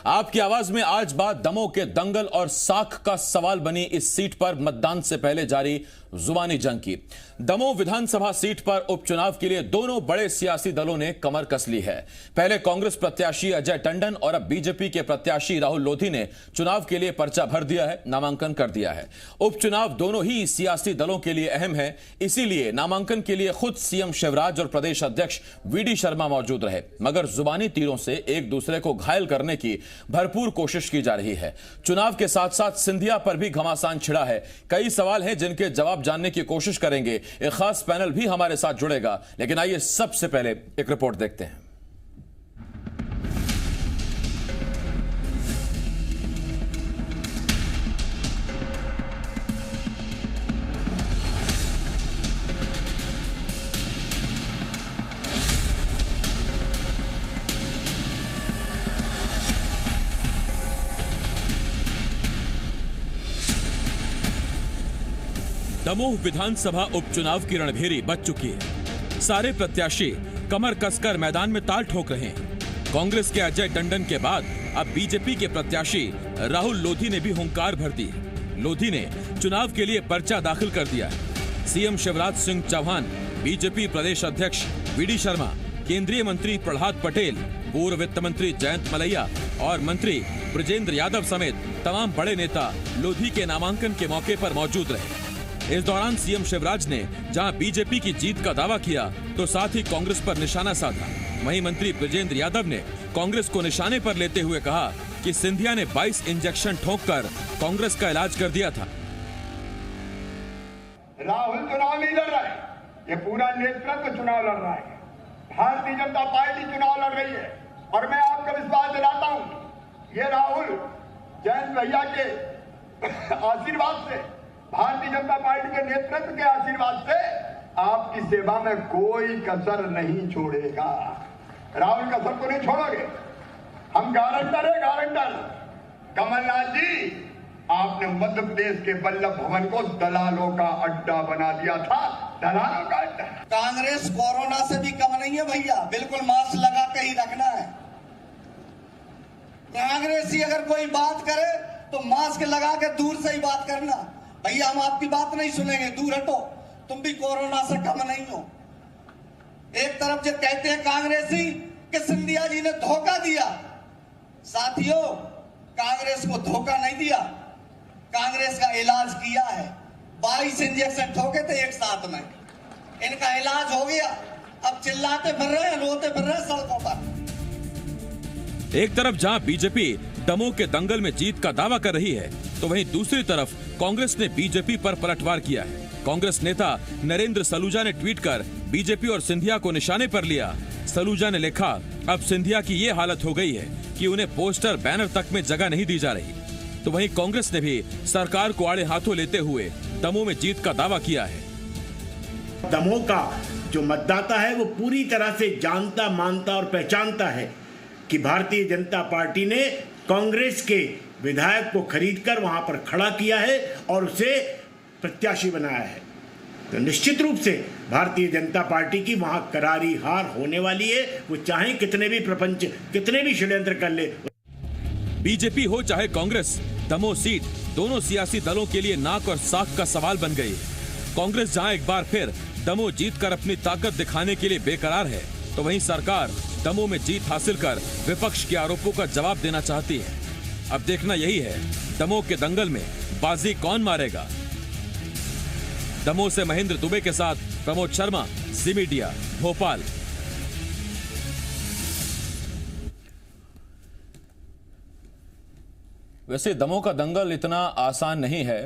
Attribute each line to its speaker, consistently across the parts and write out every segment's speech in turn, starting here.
Speaker 1: आपकी आवाज में आज बात दमोह के दंगल और साख का सवाल बनी इस सीट पर मतदान से पहले जारी जुबानी जंग की। दमोह विधानसभा सीट पर उपचुनाव के लिए दोनों बड़े सियासी दलों ने कमर कस ली है। पहले कांग्रेस प्रत्याशी अजय टंडन और अब बीजेपी के प्रत्याशी राहुल लोधी ने चुनाव के लिए पर्चा भर दिया है, नामांकन कर दिया है। उपचुनाव दोनों ही सियासी दलों के लिए अहम है, इसीलिए नामांकन के लिए खुद सीएम शिवराज और प्रदेश अध्यक्ष वीडी शर्मा मौजूद रहे, मगर जुबानी तीरों से एक दूसरे को घायल करने की भरपूर कोशिश की जा रही है। चुनाव के साथ साथ सिंधिया पर भी घमासान छिड़ा है। कई सवाल हैं जिनके जवाब जानने की कोशिश करेंगे। एक खास पैनल भी हमारे साथ जुड़ेगा, लेकिन आइए सबसे पहले एक रिपोर्ट देखते हैं। दमोह विधानसभा उपचुनाव की रणभेरी बच चुकी है। सारे प्रत्याशी कमर कसकर मैदान में ताल ठोक रहे हैं। कांग्रेस के अजय टंडन के बाद अब बीजेपी के प्रत्याशी राहुल लोधी ने भी हुंकार भर दी। लोधी ने चुनाव के लिए पर्चा दाखिल कर दिया है। सीएम शिवराज सिंह चौहान, बीजेपी प्रदेश अध्यक्ष वीडी शर्मा, केंद्रीय मंत्री प्रहलाद पटेल, पूर्व वित्त मंत्री जयंत मलैया और मंत्री ब्रजेंद्र यादव समेत तमाम बड़े नेता लोधी के नामांकन के मौके पर मौजूद रहे। इस दौरान सीएम शिवराज ने जहां बीजेपी की जीत का दावा किया तो साथ ही कांग्रेस पर निशाना साधा। वहीं मंत्री ब्रजेंद्र यादव ने कांग्रेस को निशाने पर लेते हुए कहा कि सिंधिया ने 22 इंजेक्शन ठोककर कांग्रेस का इलाज कर दिया था।
Speaker 2: राहुल चुनाव नहीं लड़ रहा है, ये पूरा नेतृत्व चुनाव लड़ रहा है। भारतीय जनता पार्टी चुनाव लड़ रही है और मैं आपको विश्वास दिलाता हूँ, ये राहुल जयंत भैया के आशीर्वाद से, भारतीय जनता पार्टी के नेतृत्व के आशीर्वाद से आपकी सेवा में कोई कसर नहीं छोड़ेगा। राहुल कसर को नहीं छोड़ोगे, हम गारंटर है, गारंटर। कमलनाथ जी, आपने मध्य प्रदेश के वल्लभ भवन को दलालों का अड्डा बना दिया था, दलालों का अड्डा।
Speaker 3: कांग्रेस कोरोना से भी कम नहीं है भैया, बिल्कुल मास्क लगा के ही रखना है। कांग्रेसी अगर कोई बात करे तो मास्क लगा के दूर से ही बात करना। भैया हम आपकी बात नहीं सुनेंगे, दूर हटो, तुम भी कोरोना से कम नहीं हो। एक तरफ जो कहते हैं कांग्रेसी कि सिंधिया जी ने धोखा दिया, साथियों कांग्रेस को धोखा नहीं दिया, कांग्रेस का इलाज किया है। 22 इंजेक्शन ठोके थे एक साथ में, इनका इलाज हो गया। अब चिल्लाते फिर रहे हैं, रोते फिर रहे हैं सड़कों पर।
Speaker 1: एक तरफ जहां बीजेपी दमोह के दंगल में जीत का दावा कर रही है, तो वहीं दूसरी तरफ कांग्रेस ने बीजेपी पर पलटवार किया है। कांग्रेस नेता नरेंद्र सलूजा ने ट्वीट कर बीजेपी और सिंधिया को निशाने पर लिया। सलूजा ने लिखा, अब सिंधिया की ये हालत हो गई है कि उन्हें पोस्टर बैनर तक में जगह नहीं दी जा रही। तो वहीं कांग्रेस ने भी सरकार को आड़े हाथों लेते हुए दमोह में जीत का दावा किया है।
Speaker 4: दमोह का जो मतदाता है वो पूरी तरह से जानता, मानता और पहचानता है कि भारतीय जनता पार्टी ने कांग्रेस के विधायक को खरीदकर वहां पर खड़ा किया है और उसे प्रत्याशी बनाया है। तो निश्चित रूप से भारतीय जनता पार्टी की वहां करारी हार होने वाली है, वो चाहे कितने भी प्रपंच, कितने भी षड्यंत्र कर ले।
Speaker 1: बीजेपी हो चाहे कांग्रेस, दमोह सीट दोनों सियासी दलों के लिए नाक और साख का सवाल बन गई। कांग्रेस जहां एक बार फिर दमोह जीतकर अपनी ताकत दिखाने के लिए बेकरार है, तो वहीं सरकार दमोह में जीत हासिल कर विपक्ष के आरोपों का जवाब देना चाहती है। अब देखना यही है, दमोह के दंगल में बाजी कौन मारेगा। दमोह से महेंद्र दुबे के साथ प्रमोद शर्मा, जी मीडिया, भोपाल। वैसे दमोह का दंगल इतना आसान नहीं है,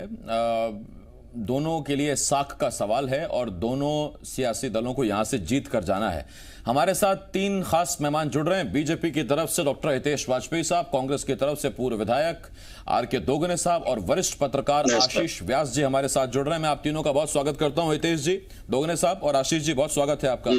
Speaker 1: दोनों के लिए साख का सवाल है और दोनों सियासी दलों को यहां से जीत कर जाना है। हमारे साथ 3 खास मेहमान जुड़ रहे हैं। बीजेपी की तरफ से डॉक्टर हितेश वाजपेयी साहब, कांग्रेस की तरफ से पूर्व विधायक आर.के. दोगने साहब और वरिष्ठ पत्रकार आशीष व्यास जी हमारे साथ जुड़ रहे हैं। मैं आप तीनों का बहुत स्वागत करता हूं। हितेश जी, दोगने साहब और आशीष जी, बहुत स्वागत है आपका।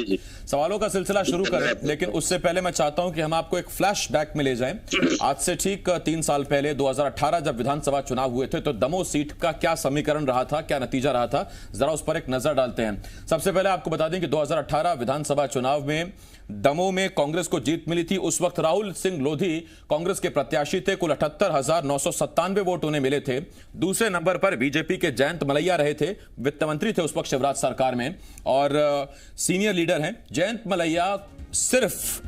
Speaker 1: सवालों का सिलसिला शुरू करें, लेकिन उससे पहले मैं चाहता हूं कि हम आपको एक फ्लैशबैक में ले जाएं। आज से ठीक 3 साल पहले 2018 जब विधानसभा चुनाव हुए थे, तो दमोह सीट का क्या समीकरण रहा था, क्या नतीजा रहा था, जरा उस पर एक नजर डालते हैं। सबसे पहले आपको बता दें कि 2018 विधानसभा चुनाव में दमोह में कांग्रेस को जीत मिली थी। उस वक्त राहुल सिंह लोधी कांग्रेस के प्रत्याशी थे। कुल 78,997 वोट उन्हें मिले थे। दूसरे नंबर पर बीजेपी के जयंत मलैया रहे थे, वित्त मंत्री थे उस वक्त शिवराज सरकार में और सीनियर लीडर हैं। जयंत मलैया सिर्फ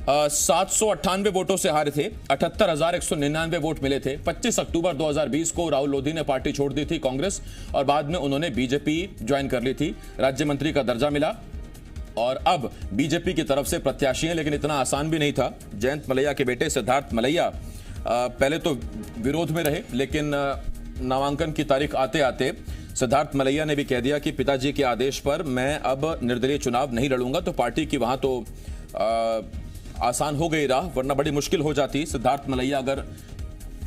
Speaker 1: 798 वोटों से हारे थे। 78,199 वोट मिले थे। 25 अक्टूबर 2020 को राहुल लोधी ने पार्टी छोड़ दी थी कांग्रेस और बाद में उन्होंने बीजेपी ज्वाइन कर ली थी। राज्य मंत्री का दर्जा मिला और अब बीजेपी की तरफ से प्रत्याशी हैं, लेकिन इतना आसान भी नहीं था। जयंत मलैया के बेटे सिद्धार्थ मलैया पहले तो विरोध में रहे, लेकिन नामांकन की तारीख आते आते सिद्धार्थ मलैया ने भी कह दिया कि पिताजी के आदेश पर मैं अब निर्दलीय चुनाव नहीं लड़ूंगा। तो पार्टी की वहां तो आसान हो गई राह, वरना बड़ी मुश्किल हो जाती सिद्धार्थ मलैया अगर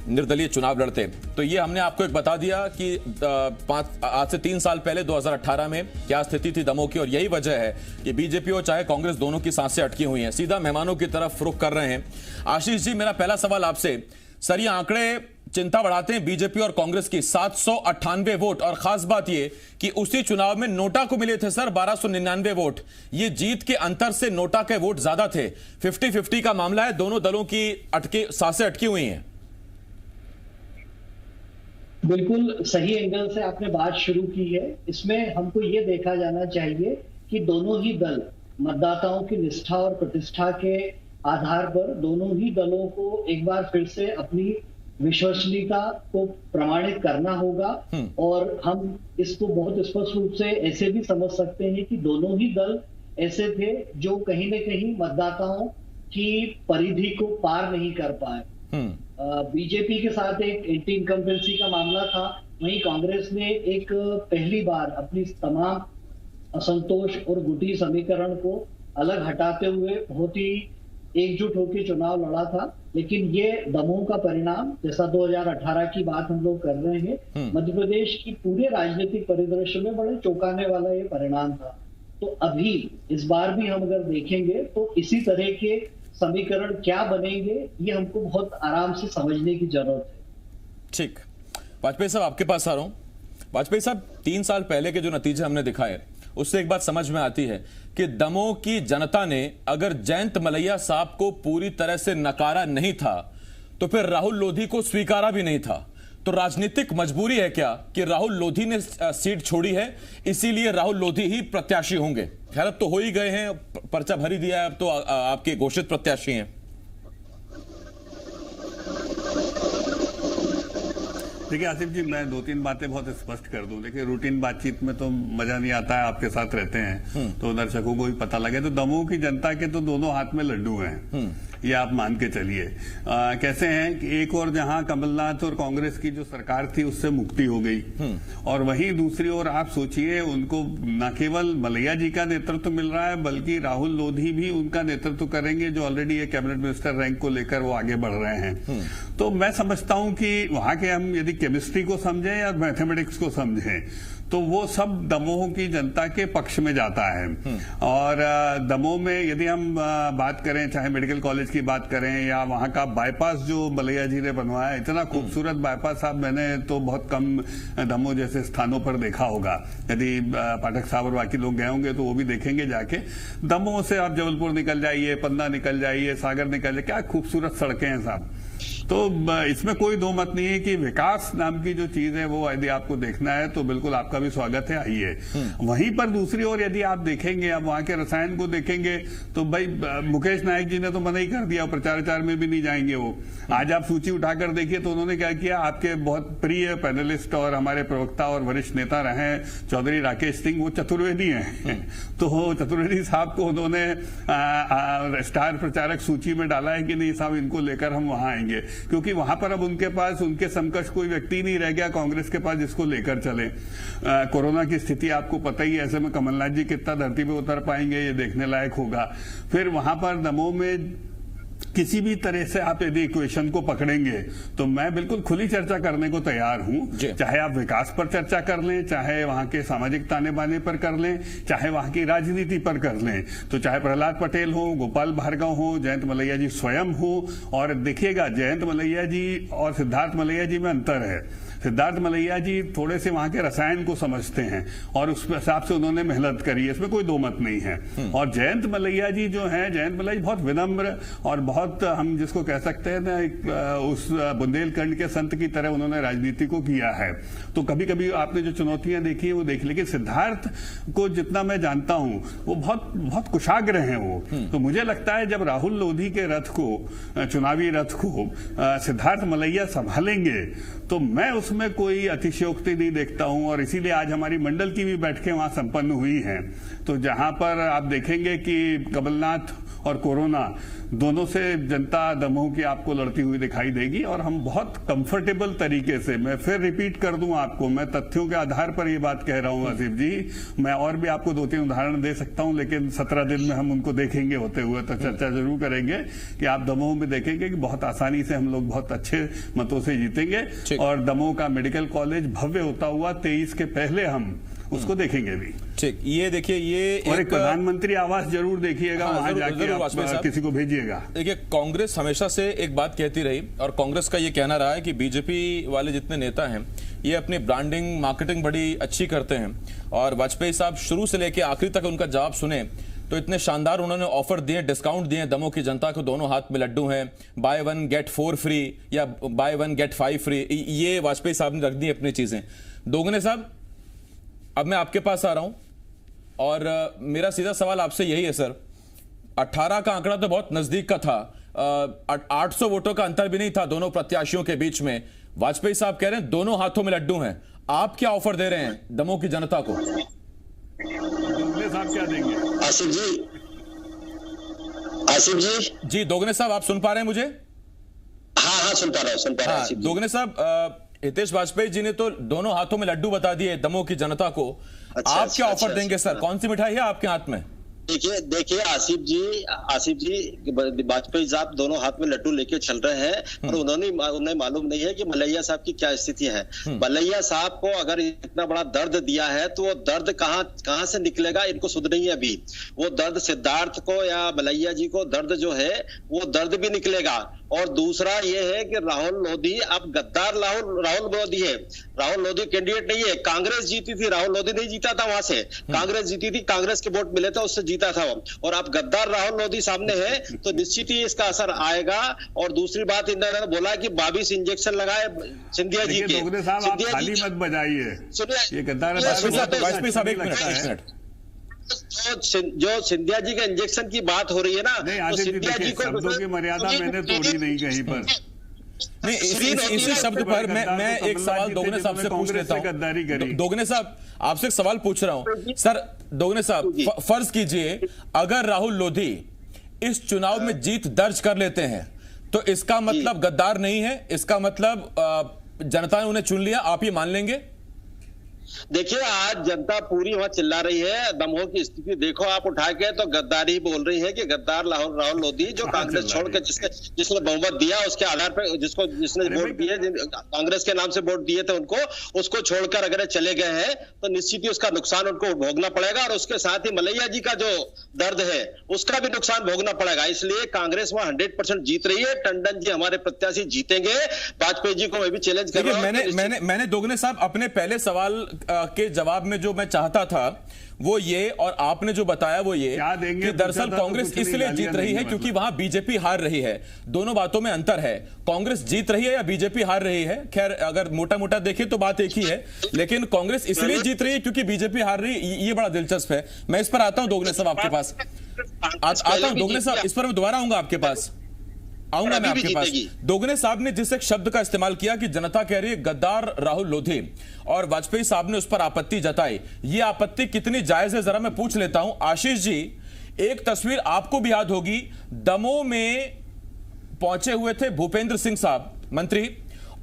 Speaker 1: निर्दलीय चुनाव लड़ते। तो ये हमने आपको एक बता दिया कि आज से 3 साल पहले 2018 में क्या स्थिति थी दमोह की, और यही वजह है कि बीजेपी और चाहे कांग्रेस दोनों की सांसें अटकी हुई हैं। सीधा मेहमानों की तरफ रुख कर रहे हैं। आशीष जी, मेरा पहला सवाल आपसे, सर ये आंकड़े चिंता बढ़ाते हैं बीजेपी और कांग्रेस की। 798 वोट और खास बात ये कि उसी चुनाव में नोटा को मिले थे सर 1299 वोट। ये जीत के अंतर से नोटा के वोट ज्यादा थे। 50-50 का मामला है, दोनों दलों की सांसें अटकी हुई हैं।
Speaker 5: बिल्कुल सही एंगल से आपने बात शुरू की है। इसमें हमको ये देखा जाना चाहिए कि दोनों ही दल मतदाताओं की निष्ठा और प्रतिष्ठा के आधार पर दोनों ही दलों को एक बार फिर से अपनी विश्वसनीयता को प्रमाणित करना होगा। और हम इसको बहुत स्पष्ट रूप से ऐसे भी समझ सकते हैं कि दोनों ही दल ऐसे थे जो कहीं न कहीं मतदाताओं की परिधि को पार नहीं कर पाए। बीजेपी के साथ एक एंटी इनकम्बेंसी का मामला था, वहीं कांग्रेस ने एक पहली बार अपनी तमाम असंतोष और गुटी समीकरण को अलग हटाते हुए बहुत ही एकजुट होकर चुनाव लड़ा था। लेकिन ये दमोह का परिणाम, जैसा 2018 की बात हम लोग कर रहे हैं, मध्य प्रदेश की पूरे राजनीतिक परिदृश्य में बड़े चौंकाने वाला ये परिणाम था। तो अभी इस बार भी हम अगर देखेंगे तो इसी तरह के समीकरण क्या बनेंगे, ये हमको बहुत आराम से समझने की जरूरत है।
Speaker 1: ठीक, वाजपेयी साहब आपके पास आ रहा हूं। वाजपेयी साहब, 3 साल पहले के जो नतीजे हमने दिखाए उससे एक बात समझ में आती है कि दमोह की जनता ने अगर जयंत मलैया साहब को पूरी तरह से नकारा नहीं था तो फिर राहुल लोधी को स्वीकारा भी नहीं था। तो राजनीतिक मजबूरी है क्या कि राहुल लोधी ने सीट छोड़ी है, इसीलिए राहुल लोधी ही प्रत्याशी होंगे? खैर अब तो हो ही गए हैं, पर्चा भर ही दिया है, अब तो आपके घोषित प्रत्याशी हैं।
Speaker 6: देखिए आसिफ जी, मैं 2-3 बातें बहुत स्पष्ट कर दूं। देखिए रूटीन बातचीत में तो मजा नहीं आता है, आपके साथ रहते हैं तो दर्शकों को भी पता लगे। तो दमोह की जनता के तो दोनों हाथ में लड्डू हैं, ये आप मान के चलिए। कैसे हैं कि एक और जहां कमलनाथ और कांग्रेस की जो सरकार थी उससे मुक्ति हो गई, और वहीं दूसरी ओर आप सोचिए उनको न केवल मलैया जी का नेतृत्व मिल रहा है बल्कि राहुल लोधी भी उनका नेतृत्व करेंगे, जो ऑलरेडी एक कैबिनेट मिनिस्टर रैंक को लेकर वो आगे बढ़ रहे हैं। तो मैं समझता हूं कि वहां के हम यदि केमिस्ट्री को समझें या मैथमेटिक्स को समझें तो वो सब दमोह की जनता के पक्ष में जाता है। और दमोह में यदि हम बात करें, चाहे मेडिकल कॉलेज की बात करें या वहां का बाईपास जो मलैया जी ने बनवाया, इतना खूबसूरत बाईपास साहब मैंने तो बहुत कम दमोह जैसे स्थानों पर देखा होगा। यदि पाठक साहब और बाकी लोग गए होंगे तो वो भी देखेंगे जाके। दमोह से आप जबलपुर निकल जाइए, पन्ना निकल जाइए, सागर निकल जाइए, क्या खूबसूरत सड़कें हैं साहब। तो इसमें कोई दो मत नहीं है कि विकास नाम की जो चीज है वो यदि आपको देखना है तो बिल्कुल आपका भी स्वागत है, आइए। वहीं पर दूसरी ओर यदि आप देखेंगे, अब वहां के रसायन को देखेंगे तो भाई मुकेश नायक जी ने तो मना ही कर दिया, प्रचार में भी नहीं जाएंगे वो। आज आप सूची उठाकर देखिए तो उन्होंने क्या किया, आपके बहुत प्रिय पैनलिस्ट और हमारे प्रवक्ता और वरिष्ठ नेता रहे चौधरी राकेश सिंह, वो चतुर्वेदी हैं तो चतुर्वेदी साहब को उन्होंने स्टार प्रचारक सूची में डाला है कि नहीं साहब इनको लेकर हम वहां आएंगे, क्योंकि वहां पर अब उनके पास उनके समकक्ष कोई व्यक्ति नहीं रह गया कांग्रेस के पास जिसको लेकर चले। कोरोना की स्थिति आपको पता ही है, ऐसे में कमलनाथ जी कितना धरती पे उतर पाएंगे ये देखने लायक होगा। फिर वहां पर दमोह में किसी भी तरह से आप यदि इक्वेशन को पकड़ेंगे तो मैं बिल्कुल खुली चर्चा करने को तैयार हूं, चाहे आप विकास पर चर्चा कर लें, चाहे वहां के सामाजिक ताने बाने पर कर लें, चाहे वहां की राजनीति पर कर लें। तो चाहे प्रहलाद पटेल हो, गोपाल भार्गव हो, जयंत मलैया जी स्वयं हो। और देखिएगा जयंत मलैया जी और सिद्धार्थ मलैया जी में अंतर है। सिद्धार्थ मलैया जी थोड़े से वहां के रसायन को समझते हैं और उस हिसाब से उन्होंने मेहनत करी है, इसमें कोई दो मत नहीं है। और जयंत मलैया जी जो हैं, जयंत मलैया जी बहुत विनम्र और बहुत, हम जिसको कह सकते हैं ना, उस बुंदेलखंड के संत की तरह उन्होंने राजनीति को किया है। तो कभी कभी आपने जो चुनौतियां देखी है वो देखी, लेकिन सिद्धार्थ को जितना मैं जानता हूं वो बहुत बहुत कुशाग्र हैं वो। तो मुझे लगता है जब राहुल लोधी के रथ को, चुनावी रथ को सिद्धार्थ मलैया संभालेंगे तो मैं उसमें कोई अतिशयोक्ति नहीं देखता हूं। और इसीलिए आज हमारी मंडल की भी बैठकें वहां संपन्न हुई हैं, तो जहां पर आप देखेंगे कि कमलनाथ और कोरोना दोनों से जनता दमोह की आपको लड़ती हुई दिखाई देगी। और हम बहुत कंफर्टेबल तरीके से, मैं फिर रिपीट कर दूं आपको, मैं तथ्यों के आधार पर ये बात कह रहा हूं आसिफ जी, मैं और भी आपको 2-3 उदाहरण दे सकता हूं, लेकिन 17 दिन में हम उनको देखेंगे होते हुए, तो चर्चा जरूर करेंगे कि आप दमोह में देखेंगे कि बहुत आसानी से हम लोग बहुत अच्छे मतों से जीतेंगे। और दमोह का मेडिकल कॉलेज भव्य होता हुआ 23 के पहले हम उसको देखेंगे भी।
Speaker 1: ठीक, ये देखिए, ये
Speaker 6: और एक प्रधानमंत्री आवास जरूर देखिएगा, वहां जाके आप किसी को भेजिएगा।
Speaker 1: देखिए, कांग्रेस हमेशा से एक बात कहती रही और कांग्रेस का ये कहना रहा है कि बीजेपी वाले जितने नेता हैं ये अपनी ब्रांडिंग मार्केटिंग बड़ी अच्छी करते हैं। और वाजपेयी साहब शुरू से लेकर आखिरी तक उनका जवाब सुने तो इतने शानदार उन्होंने ऑफर दिए, डिस्काउंट दिए दमोह की जनता को, दोनों हाथ में लड्डू हैं, बाय 1 गेट 4 फ्री या बाय 1 गेट 5 फ्री, ये वाजपेयी साहब ने रख दी अपनी चीजें। दोगुने साहब, अब मैं आपके पास आ रहा हूं और मेरा सीधा सवाल आपसे यही है सर, 18 का आंकड़ा तो बहुत नजदीक का था, 800 वोटों का अंतर भी नहीं था दोनों प्रत्याशियों के बीच में। वाजपेयी साहब कह रहे हैं दोनों हाथों में लड्डू हैं, आप क्या ऑफर दे रहे हैं दमोह की जनता को?
Speaker 6: साहब क्या देंगे?
Speaker 7: आसिफ जी
Speaker 1: दोगुने साहब, आप सुन पा रहे हैं मुझे?
Speaker 7: हाँ सुन पा रहा हूँ।
Speaker 1: दोगुने साहब, हितेश वाजपेयी जी ने तो दोनों हाथों में लड्डू बता दिए दमोह की जनता को। आप क्या ऑफर देंगे सर? कौन सी मिठाई है आपके हाथ में?
Speaker 7: देखिए आसिफ जी वाजपेयी साहब दोनों हाथ में लड्डू लेके चल रहे हैं और उन्हें मालूम नहीं है कि मलैया साहब की क्या स्थिति है। मलैया साहब को अगर इतना बड़ा दर्द दिया है तो वो दर्द कहां से निकलेगा, इनको सुध नहीं है अभी। वो दर्द सिद्धार्थ को या मलैया जी को दर्द जो है वो दर्द भी निकलेगा। और दूसरा ये है कि राहुल लोधी अब गद्दार राहुल लोधी है। राहुल लोधी कैंडिडेट नहीं है, कांग्रेस जीती थी, राहुल लोधी नहीं जीता था वहां से, कांग्रेस जीती थी, कांग्रेस के वोट मिले थे, उससे जीता था वो। और अब गद्दार राहुल लोधी सामने है तो निश्चित ही इसका असर आएगा। और दूसरी बात, इन्होंने बोला कि 22 इंजेक्शन लगाए सिंधिया जी के।
Speaker 6: खाली मत बजाइए,
Speaker 7: सुनिए,
Speaker 6: ये गद्दार
Speaker 1: वाजपेयी साहब एक मिनट,
Speaker 7: जो सिंधिया जी के इंजेक्शन की बात हो रही है ना, तो सिंधिया जी को
Speaker 6: शब्दों की मर्यादा मैंने तोड़ी नहीं कहीं पर।
Speaker 1: नहीं, इसी शब्द पर मैं एक सवाल दोगुने साहब से पूछ लेता हूं। दोगुने साहब, आपसे एक सवाल पूछ रहा हूं सर। दोगुने साहब, फर्ज कीजिए अगर राहुल लोधी इस चुनाव में जीत दर्ज कर लेते हैं तो इसका मतलब गद्दार नहीं है, इसका मतलब जनता ने उन्हें चुन लिया, आप ये मान लेंगे?
Speaker 7: देखिए, आज जनता पूरी वहां चिल्ला रही है। दमोह की स्थिति देखो आप उठा के, तो गद्दारी बोल रही है कि गद्दार राहुल लोधी जो कांग्रेस छोड़ के जिसने बहुमत दिया उसके आधार पर जिसने वोट दिए, कांग्रेस के नाम से वोट दिए थे उनको, उसको छोड़कर अगर चले गए हैं तो निश्चित ही उसका नुकसान उनको भोगना पड़ेगा। और उसके साथ ही मलैया जी का जो दर्द है उसका भी नुकसान भोगना पड़ेगा। इसलिए कांग्रेस वहां 100% जीत रही है। टंडन जी हमारे प्रत्याशी जीतेंगे। वाजपेयी जी को मैं भी चैलेंज कर रहा हूं।
Speaker 1: मैंने दोगुने साहब अपने पहले सवाल के जवाब में जो मैं चाहता था वो ये, और आपने जो बताया वो ये कि दरअसल कांग्रेस इसलिए जीत रही है क्योंकि वहां बीजेपी हार रही है। दोनों बातों में अंतर है, कांग्रेस जीत रही है या बीजेपी हार रही है। खैर, अगर मोटा मोटा देखें तो बात एक ही है, लेकिन कांग्रेस इसलिए जीत रही है क्योंकि बीजेपी हार रही है। ये बड़ा दिलचस्प है। मैं इस पर आता हूं दोगुने साहब आपके पास, आता हूं दोगुने साहब, इस पर मैं दोबारा आऊंगा आपके पास, आऊंगा मैं आपके पास। दोगुने साहब ने जिस एक शब्द का इस्तेमाल किया कि जनता कह रही है गद्दार राहुल लोधी, और वाजपेयी साहब ने उस पर आपत्ति जताई। ये आपत्ति कितनी जायज है जरा मैं पूछ लेता हूं। आशीष जी, एक तस्वीर आपको भी याद होगी, दमोह में पहुंचे हुए थे भूपेंद्र सिंह साहब मंत्री,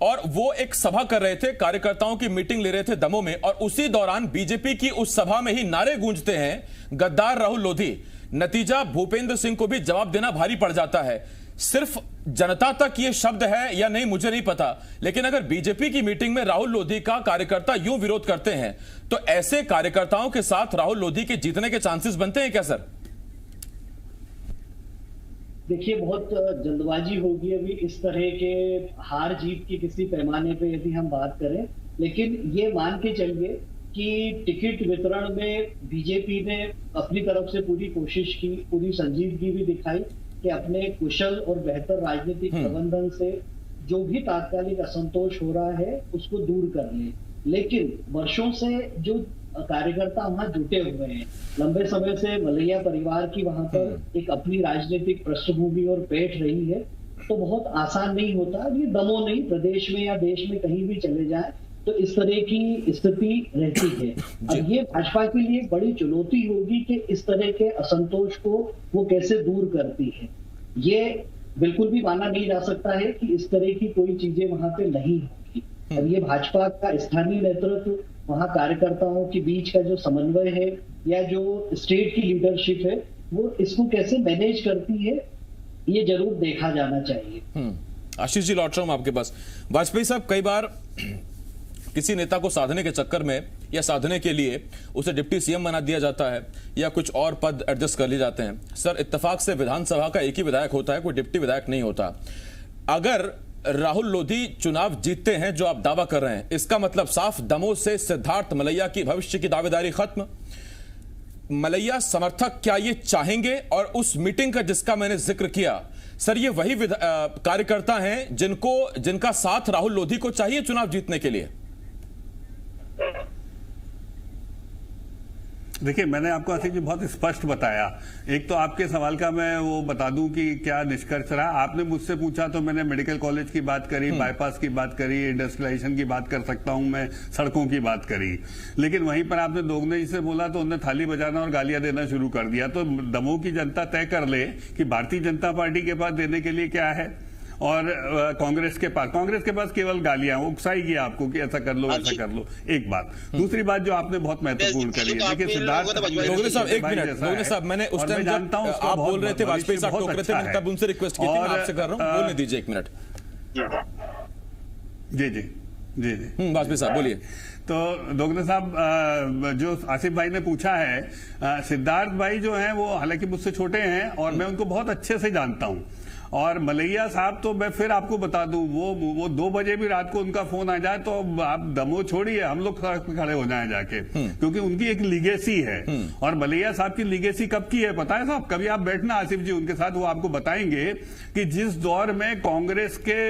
Speaker 1: और वो एक सभा कर रहे थे, कार्यकर्ताओं की मीटिंग ले रहे थे दमोह में, और उसी दौरान बीजेपी की उस सभा में ही नारे गूंजते हैं गद्दार राहुल लोधी। नतीजा भूपेंद्र सिंह को भी जवाब देना भारी पड़ जाता है। सिर्फ जनता तक ये शब्द है या नहीं मुझे नहीं पता, लेकिन अगर बीजेपी की मीटिंग में राहुल लोधी का कार्यकर्ता यूं विरोध करते हैं तो ऐसे कार्यकर्ताओं के साथ राहुल लोधी के जीतने के चांसेस बनते हैं क्या सर?
Speaker 5: देखिए, बहुत जल्दबाजी होगी अभी इस तरह के हार जीत की किसी पैमाने पे यदि हम बात करें, लेकिन ये मान के चलिए कि टिकट वितरण में बीजेपी ने अपनी तरफ से पूरी कोशिश की, पूरी संजीदगी भी दिखाई कि अपने कुशल और बेहतर राजनीतिक प्रबंधन से जो भी तात्कालिक असंतोष हो रहा है उसको दूर कर ले। लेकिन वर्षों से जो कार्यकर्ता वहां जुटे हुए हैं, लंबे समय से मलैया परिवार की वहां पर एक अपनी राजनीतिक पृष्ठभूमि और पेठ रही है, तो बहुत आसान नहीं होता। ये दमोह नहीं, प्रदेश में या देश में कहीं भी चले जाए तो इस तरह की स्थिति रहती है। अब ये भाजपा के लिए बड़ी चुनौती होगी कि इस तरह के असंतोष को वो कैसे दूर करती है। ये बिल्कुल भी माना नहीं जा सकता है कि इस तरह की कोई चीजें वहां पे नहीं होगी। अब ये भाजपा का स्थानीय नेतृत्व, वहां कार्यकर्ताओं के बीच का जो समन्वय है या जो स्टेट की लीडरशिप है, वो इसको कैसे मैनेज करती है, ये जरूर देखा जाना चाहिए।
Speaker 1: आशीष जी, लौट रहा हूं आपके पास। वाजपेयी साहब, कई बार किसी नेता को साधने के चक्कर में या साधने के लिए उसे डिप्टी सीएम बना दिया जाता है या कुछ और पद एडजस्ट कर लिए जाते हैं। सर, इत्तेफाक से विधानसभा का एक ही विधायक होता है, कोई डिप्टी विधायक नहीं होता। अगर राहुल लोधी चुनाव जीतते हैं, जो आप दावा कर रहे हैं, इसका मतलब साफ दमोह से सिद्धार्थ मलैया की भविष्य की दावेदारी खत्म। मलैया समर्थक क्या ये चाहेंगे? और उस मीटिंग का जिसका मैंने जिक्र किया, सर, ये वही कार्यकर्ता हैं जिनका साथ राहुल लोधी को चाहिए चुनाव जीतने के लिए।
Speaker 6: देखिए, मैंने आपको आसिफ जी बहुत स्पष्ट बताया। एक तो आपके सवाल का मैं वो बता दूं कि क्या निष्कर्ष रहा। आपने मुझसे पूछा तो मैंने मेडिकल कॉलेज की बात करी, बाईपास की बात करी, इंडस्ट्रियलाइजेशन की बात कर सकता हूं मैं, सड़कों की बात करी। लेकिन वहीं पर आपने दोगुने जी से बोला तो उन्होंने थाली बजाना और गालियां देना शुरू कर दिया। तो दमोह की जनता तय कर ले कि भारतीय जनता पार्टी के पास देने के लिए क्या है और कांग्रेस के पास केवल गालियां, उकसाएगी आपको कि ऐसा कर लो, ऐसा कर लो। एक बात। दूसरी बात जो आपने बहुत महत्वपूर्ण करी है, देखिए सिद्धार्थ
Speaker 1: डोगरे साहब, एक मिनट। डोगरे साहब, मैंने उस टाइम जब आप बोल रहे थे वाजपेयी साहब टोक रहे थे, मैंने तब उनसे रिक्वेस्ट की थी, मैं आपसे कर रहा हूं, बोलने दीजिए एक मिनट।
Speaker 6: जी जी जी जी,
Speaker 1: वाजपेयी साहब बोलिए।
Speaker 6: तो डोगरे साहब, जो आसिफ भाई ने पूछा है, सिद्धार्थ भाई जो हैं वो हालांकि मुझसे छोटे हैं और मैं उनको बहुत अच्छे से जानता हूं। और मलैया साहब तो मैं फिर आपको बता दूं, वो 2 बजे भी रात को उनका फोन आ जाए तो आप दमोह छोड़िए, हम लोग सड़क पे खड़े हो जाएं जाके, क्योंकि उनकी एक लीगेसी है। और मलैया साहब की लीगेसी कब की है पता है साहब? कभी आप बैठना आसिफ जी उनके साथ, वो आपको बताएंगे कि जिस दौर में कांग्रेस के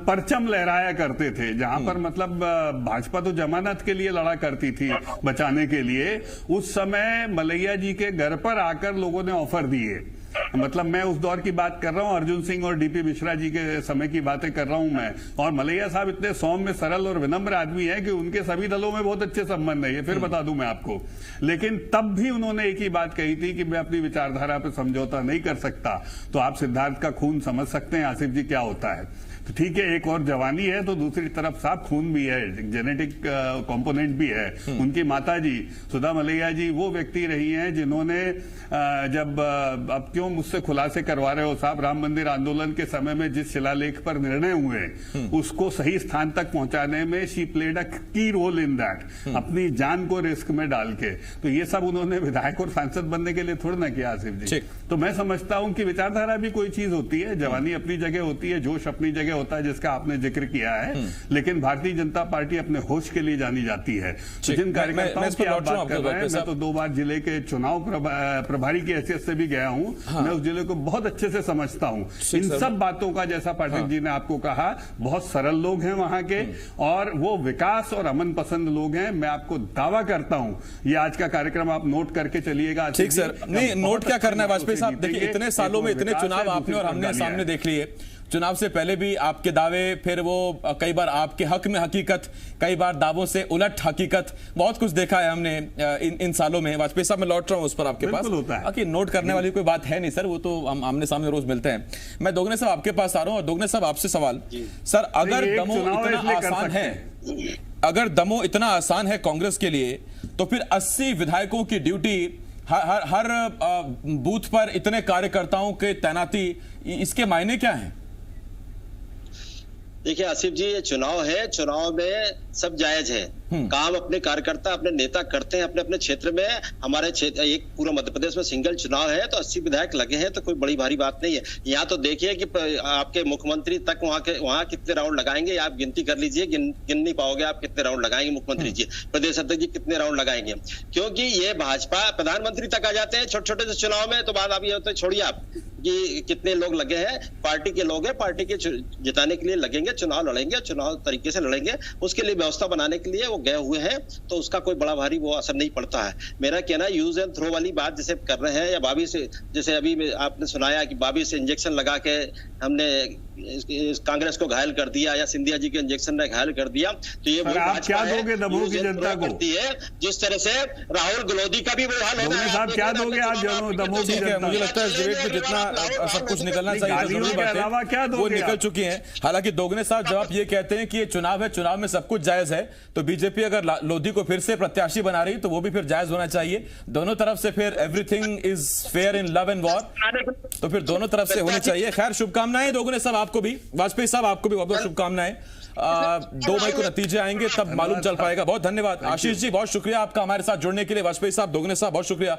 Speaker 6: परचम लहराया करते थे, जहां पर मतलब भाजपा तो जमानत के लिए लड़ा करती थी बचाने के लिए, उस समय मलैया जी के घर पर आकर लोगों ने ऑफर दिए। मतलब मैं उस दौर की बात कर रहा हूं, अर्जुन सिंह और डीपी मिश्रा जी के समय की बातें कर रहा हूं मैं। और मलैया साहब इतने सौम्य, सरल और विनम्र आदमी है कि उनके सभी दलों में बहुत अच्छे संबंध है, ये फिर बता दूं मैं आपको। लेकिन तब भी उन्होंने एक ही बात कही थी कि मैं अपनी विचारधारा पे समझौता नहीं कर सकता। तो आप सिद्धार्थ का खून समझ सकते हैं आसिफ जी क्या होता है। तो ठीक है, एक और जवानी है तो दूसरी तरफ साहब खून भी है, जेनेटिक कंपोनेंट भी है। उनकी माता जी सुधा मलैया जी वो व्यक्ति रही हैं जिन्होंने जब अब क्यों मुझसे खुलासे करवा रहे हो साहब, राम मंदिर आंदोलन के समय में जिस शिलालेख पर निर्णय हुए उसको सही स्थान तक पहुंचाने में शी प्लेड अ की रोल इन दैट, अपनी जान को रिस्क में डाल के। तो ये सब उन्होंने विधायक और सांसद बनने के लिए थोड़ा ना किया आसिफ जी। तो मैं समझता हूं कि विचारधारा भी कोई चीज होती है, जवानी अपनी जगह होती है, जोश अपनी जगह होता है जिसका आपने जिक्र किया है। लेकिन भारतीय जनता पार्टी अपने होश के लिए जानी जाती है। तो जिन कार्यकर्ताओं की आप बात कर रहे हैं, मैं तो 2 बार जिले के चुनाव प्रभारी की हैसियत से भी गया हूं। हाँ। मैं उस जिले को बहुत अच्छे से समझता हूं। इन सब बातों का, जैसा पाठक जी ने आपको कहा, बहुत सरल लोग हैं वहां के और वो विकास और अमन पसंद लोग हैं। मैं आपको दावा करता हूं, ये आज का कार्यक्रम आप नोट करके चलिएगा।
Speaker 1: ठीक सर, नहीं नोट क्या करना है वाजपेयी साहब, देखिए इतने सालों में इतने चुनाव आपने और हमने सामने देख लिए। चुनाव से पहले भी आपके दावे, फिर वो कई बार आपके हक में हकीकत, कई बार दावों से उलट हकीकत, बहुत कुछ देखा है हमने इन सालों में। वाजपेयी साहब मैं लौट रहा हूं उस पर आपके पास कि नोट करने वाली कोई बात है नहीं सर, वो तो हम आमने सामने रोज मिलते हैं। मैं दोगुने साहब आपके पास आ रहा हूं और दोगुने साहब आपसे सवाल, सर अगर दमोह इतना आसान है, अगर दमोह इतना आसान है कांग्रेस के लिए, तो फिर 80 विधायकों की ड्यूटी, हर बूथ पर इतने कार्यकर्ताओं के तैनाती, इसके मायने क्या हैं?
Speaker 7: देखिए आसिफ जी, ये चुनाव है, चुनाव में सब जायज है। काम अपने कार्यकर्ता अपने नेता करते हैं अपने अपने क्षेत्र में। हमारे क्षेत्र एक पूरा मध्य प्रदेश में सिंगल चुनाव है तो 80 विधायक लगे हैं, तो कोई बड़ी भारी बात नहीं है। यहाँ तो देखिए कि आपके मुख्यमंत्री तक वहाँ कितने राउंड लगाएंगे, आप गिनती कर लीजिए, गिन नहीं पाओगे आप कितने राउंड लगाएंगे मुख्यमंत्री जी, प्रदेश अध्यक्ष जी कितने राउंड लगाएंगे, क्योंकि ये भाजपा प्रधानमंत्री तक आ जाते हैं छोटे छोटे से चुनाव में। तो बात आप ये होते छोड़िए आप कि कितने लोग लगे हैं, पार्टी के लोग हैं, पार्टी के जिताने के लिए लगेंगे, चुनाव लड़ेंगे, चुनाव तरीके से लड़ेंगे, उसके लिए व्यवस्था बनाने के लिए वो गए हुए हैं, तो उसका कोई बड़ा भारी वो असर नहीं पड़ता है। मेरा कहना है यूज एंड थ्रो वाली बात जैसे कर रहे हैं, या बाबी से, जैसे अभी आपने सुनाया कि बाबी से इंजेक्शन लगा के हमने कांग्रेस को घायल कर दिया, या सिंधिया जी के इंजेक्शन ने घायल कर दिया, तो ये
Speaker 6: क्या दोगे दमोह की जनता को?
Speaker 7: है जिस तरह से राहुल गलोदी का भी वो हाल होना है।
Speaker 6: साहब क्या दोगे आप दमोह की जनता?
Speaker 1: मुझे लगता है इस डिबेट में जितना सब कुछ निकलना चाहिए वो निकल चुकी है। हालांकि दोगुने साहब जब आप ये कहते हैं कि ये चुनाव है, चुनाव में सब कुछ जायज है, तो बीजेपी अगर लोधी को फिर से प्रत्याशी बना रही तो वो भी फिर जायज होना चाहिए। दोनों तरफ से फिर everything is fair in love and war, तो फिर दोनों तरफ से होनी चाहिए। खैर शुभकामनाएं दोगुने साहब आपको भी, वाजपेयी साहब आपको भी बहुत बहुत शुभकामनाएं। 2 मई को नतीजे आएंगे तब मालूम चल पाएगा। बहुत धन्यवाद आशीष जी, बहुत शुक्रिया आपका हमारे साथ जुड़ने के लिए। वाजपेयी साहब, दोगुने साहब बहुत शुक्रिया।